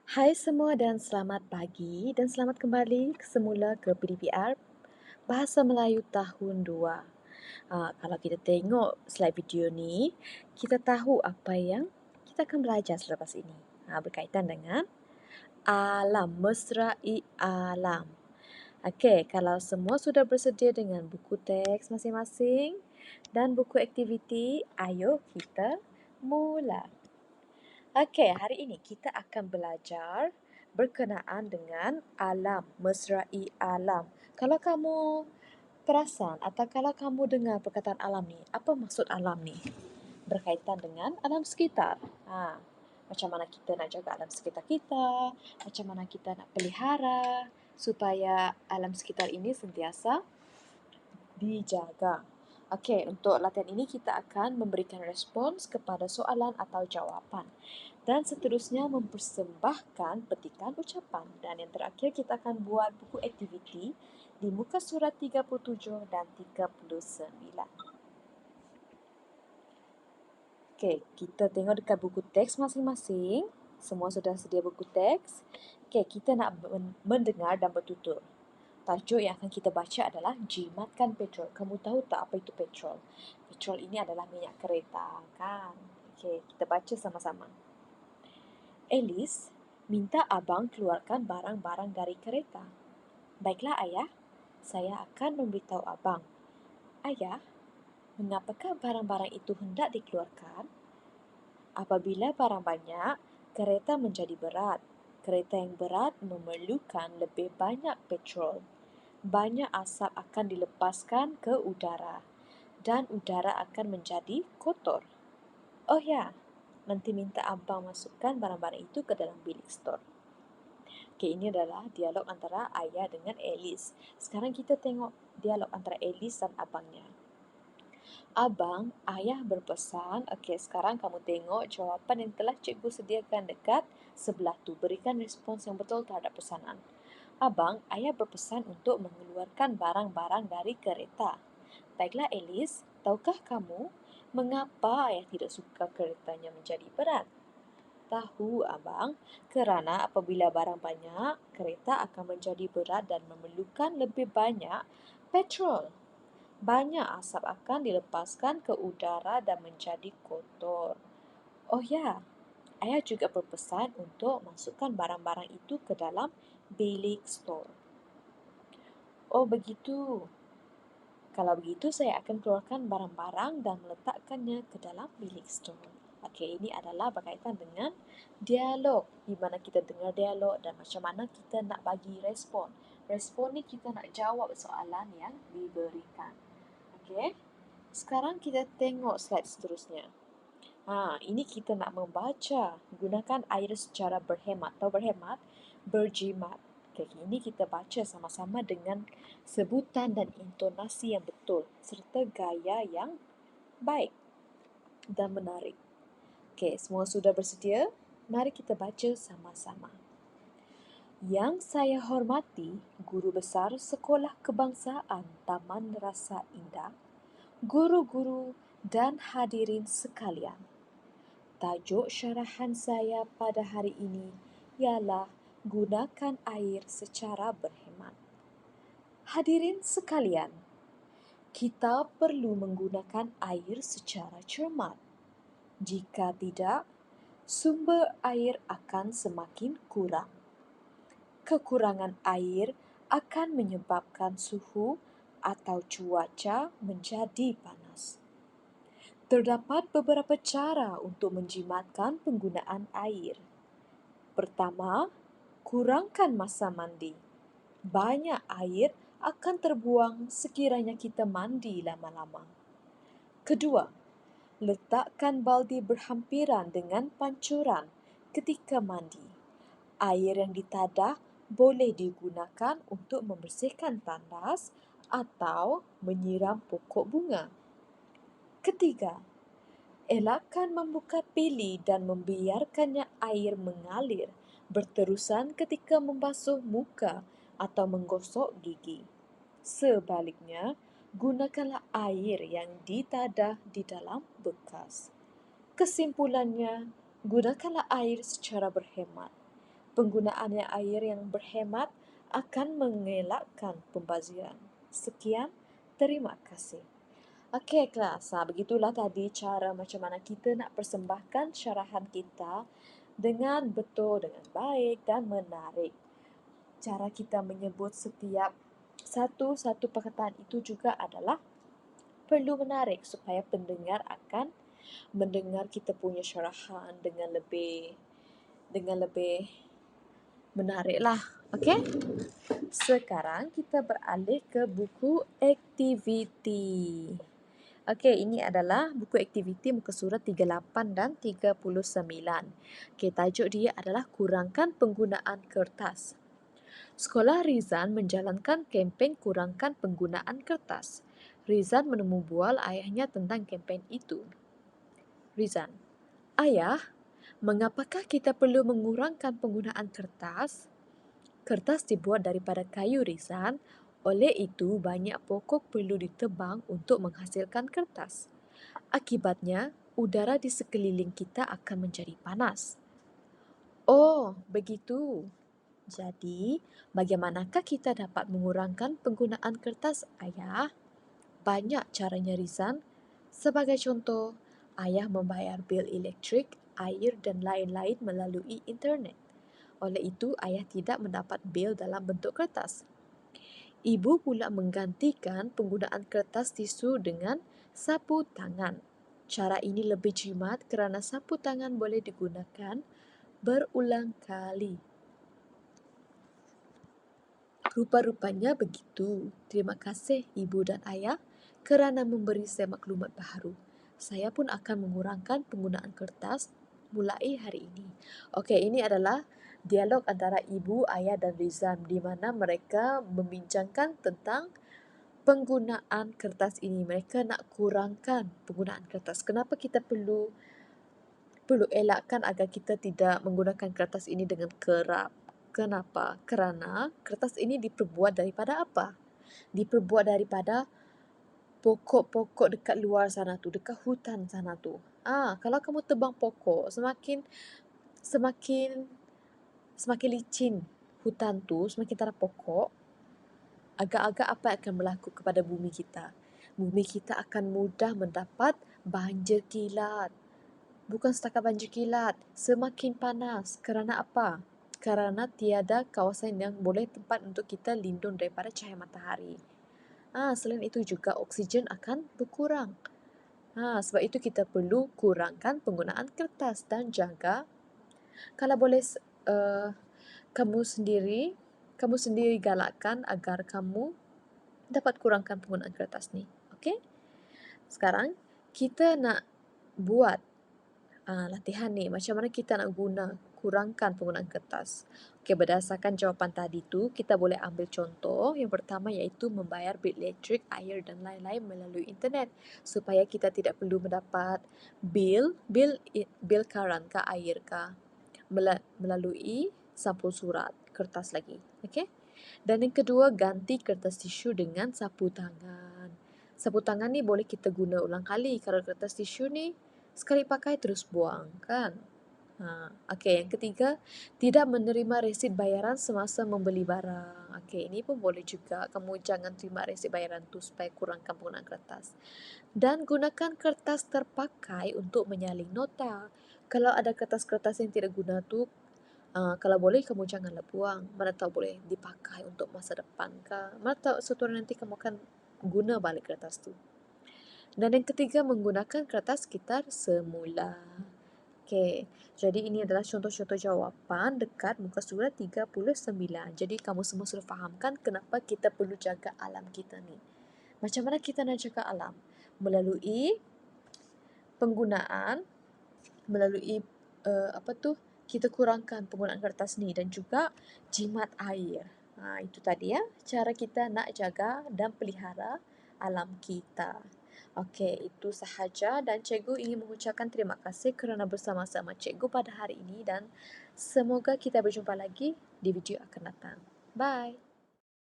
Hai semua dan selamat pagi dan selamat kembali semula ke PDPR Bahasa Melayu Tahun 2. Kalau kita tengok slide video ni, kita tahu apa yang kita akan belajar selepas ini. Berkaitan dengan alam, mesrai alam. Okey, kalau semua sudah bersedia dengan buku teks masing-masing dan buku aktiviti, ayo kita mula. Okey, hari ini kita akan belajar berkenaan dengan alam, mesrai alam. Kalau kamu perasan atau kalau kamu dengar perkataan alam ni, apa maksud alam ni? Berkaitan dengan alam sekitar. Macam mana kita nak jaga alam sekitar kita, macam mana kita nak pelihara supaya alam sekitar ini sentiasa dijaga. Okey, untuk latihan ini kita akan memberikan respons kepada soalan atau jawapan. Dan seterusnya mempersembahkan petikan ucapan. Dan yang terakhir kita akan buat buku aktiviti di muka surat 37 dan 39. Okey, kita tengok dekat buku teks masing-masing. Semua sudah sedia buku teks. Okey, kita nak mendengar dan bertutur. Tajuk yang akan kita baca adalah jimatkan petrol. Kamu tahu tak apa itu petrol? Petrol ini adalah minyak kereta, kan? Okey, kita baca sama-sama. Alice minta abang keluarkan barang-barang dari kereta. Baiklah ayah, saya akan memberitahu abang. Ayah, mengapakah barang-barang itu hendak dikeluarkan? Apabila barang banyak, kereta menjadi berat. Kereta yang berat memerlukan lebih banyak petrol. Banyak asap akan dilepaskan ke udara dan udara akan menjadi kotor. Oh ya, nanti minta abang masukkan barang-barang itu ke dalam bilik stor. Okey, ini adalah dialog antara ayah dengan Alice. Sekarang kita tengok dialog antara Alice dan abangnya. Abang, ayah berpesan. Okey, sekarang kamu tengok jawapan yang telah cikgu sediakan dekat sebelah tu. Berikan respons yang betul terhadap pesanan. Abang, ayah berpesan untuk mengeluarkan barang-barang dari kereta. Baiklah Alice, tahukah kamu mengapa ayah tidak suka keretanya menjadi berat? Tahu abang, kerana apabila barang banyak, kereta akan menjadi berat dan memerlukan lebih banyak petrol. Banyak asap akan dilepaskan ke udara dan menjadi kotor. Oh ya, ayah juga berpesan untuk masukkan barang-barang itu ke dalam bilik stor. Oh begitu. Kalau begitu, saya akan keluarkan barang-barang dan meletakkannya ke dalam bilik stor. Okey, ini adalah berkaitan dengan dialog. Di mana kita dengar dialog dan macam mana kita nak bagi respon. Respon ni kita nak jawab soalan yang diberikan. Okey. Sekarang kita tengok slide seterusnya. Ini kita nak membaca. Gunakan air secara berhemat. Tahu berhemat? Berjimat. Okey, ini kita baca sama-sama dengan sebutan dan intonasi yang betul serta gaya yang baik dan menarik. Okey, semua sudah bersedia? Mari kita baca sama-sama. Yang saya hormati guru besar Sekolah Kebangsaan Taman Rasa Indah, guru-guru dan hadirin sekalian. Tajuk syarahan saya pada hari ini ialah gunakan air secara berhemat. Hadirin sekalian, kita perlu menggunakan air secara cermat. Jika tidak, sumber air akan semakin kurang. Kekurangan air akan menyebabkan suhu atau cuaca menjadi panas. Terdapat beberapa cara untuk menjimatkan penggunaan air. Pertama, kurangkan masa mandi. Banyak air akan terbuang sekiranya kita mandi lama-lama. Kedua, letakkan baldi berhampiran dengan pancuran ketika mandi. Air yang ditadah boleh digunakan untuk membersihkan tandas atau menyiram pokok bunga. Ketiga, elakkan membuka pili dan membiarkannya air mengalir berterusan ketika membasuh muka atau menggosok gigi. Sebaliknya, gunakanlah air yang ditadah di dalam bekas. Kesimpulannya, gunakanlah air secara berhemat. Penggunaan air yang berhemat akan mengelakkan pembaziran. Sekian, terima kasih. Okey kelas, begitulah tadi cara macam mana kita nak persembahkan syarahan kita dengan betul, dengan baik dan menarik. Cara kita menyebut setiap satu perkataan itu juga adalah perlu menarik supaya pendengar akan mendengar kita punya syarahan dengan lebih menariklah. Okey? Sekarang kita beralih ke buku aktiviti. Okey, ini adalah buku aktiviti muka surat 38 dan 39. Okey, tajuk dia adalah kurangkan penggunaan kertas. Sekolah Rizan menjalankan kempen kurangkan penggunaan kertas. Rizan menemu bual ayahnya tentang kempen itu. Rizan, ayah, mengapakah kita perlu mengurangkan penggunaan kertas? Kertas dibuat daripada kayu, Rizan. Oleh itu, banyak pokok perlu ditebang untuk menghasilkan kertas. Akibatnya, udara di sekeliling kita akan menjadi panas. Oh, begitu. Jadi, bagaimanakah kita dapat mengurangkan penggunaan kertas, ayah? Banyak caranya, Rizan. Sebagai contoh, ayah membayar bil elektrik, air dan lain-lain melalui internet. Oleh itu, ayah tidak mendapat bil dalam bentuk kertas. Ibu pula menggantikan penggunaan kertas tisu dengan sapu tangan. Cara ini lebih jimat kerana sapu tangan boleh digunakan berulang kali. Rupa-rupanya begitu. Terima kasih ibu dan ayah kerana memberi saya maklumat baharu. Saya pun akan mengurangkan penggunaan kertas mulai hari ini. Okey, ini adalah dialog antara ibu, ayah dan Rizan di mana mereka membincangkan tentang penggunaan kertas ini. Mereka nak kurangkan penggunaan kertas. Kenapa kita perlu elakkan agar kita tidak menggunakan kertas ini dengan kerap? Kenapa? Kerana kertas ini diperbuat daripada apa? Diperbuat daripada pokok-pokok dekat luar sana tu, dekat hutan sana tu. Kalau kamu tebang pokok, semakin licin hutan tu, semakin tak ada pokok, agak-agak apa yang akan berlaku kepada bumi kita? Bumi kita akan mudah mendapat banjir kilat. Bukan setakat banjir kilat, semakin panas. Kerana apa? Kerana tiada kawasan yang boleh tempat untuk kita lindung daripada cahaya matahari. Selain itu juga oksigen akan berkurang. Sebab itu kita perlu kurangkan penggunaan kertas dan jaga, kalau boleh kamu sendiri galakkan agar kamu dapat kurangkan penggunaan kertas ni. Okey? Sekarang kita nak buat latihan ni. Macam mana kita nak kurangkan penggunaan kertas. Okey, berdasarkan jawapan tadi tu, kita boleh ambil contoh. Yang pertama iaitu membayar bil elektrik, air dan lain-lain melalui internet. Supaya kita tidak perlu mendapat bil karan ke air ke melalui sampul surat, kertas lagi. Okey? Dan yang kedua, ganti kertas tisu dengan sapu tangan. Sapu tangan ni boleh kita guna ulang kali. Kalau kertas tisu ni sekali pakai terus buang, kan? Okey, yang ketiga, tidak menerima resit bayaran semasa membeli barang. Okey, ini pun boleh juga. Kamu jangan terima resit bayaran tu supaya kurangkan penggunaan kertas. Dan gunakan kertas terpakai untuk menyalin nota. Kalau ada kertas-kertas yang tidak guna tu, kalau boleh kamu janganlah buang. Mana tahu boleh dipakai untuk masa depan ke. Mana tahu suatu hari nanti kamu akan guna balik kertas tu. Dan yang ketiga, menggunakan kertas sekitar semula. Okey, jadi ini adalah contoh-contoh jawapan dekat muka surat 39. Jadi kamu semua sudah fahamkan kenapa kita perlu jaga alam kita ni. Macam mana kita nak jaga alam? Melalui penggunaan, kita kurangkan penggunaan kertas ni dan juga jimat air. Itu tadi ya, cara kita nak jaga dan pelihara alam kita. Okey, itu sahaja dan cikgu ingin mengucapkan terima kasih kerana bersama-sama cikgu pada hari ini dan semoga kita berjumpa lagi di video akan datang. Bye.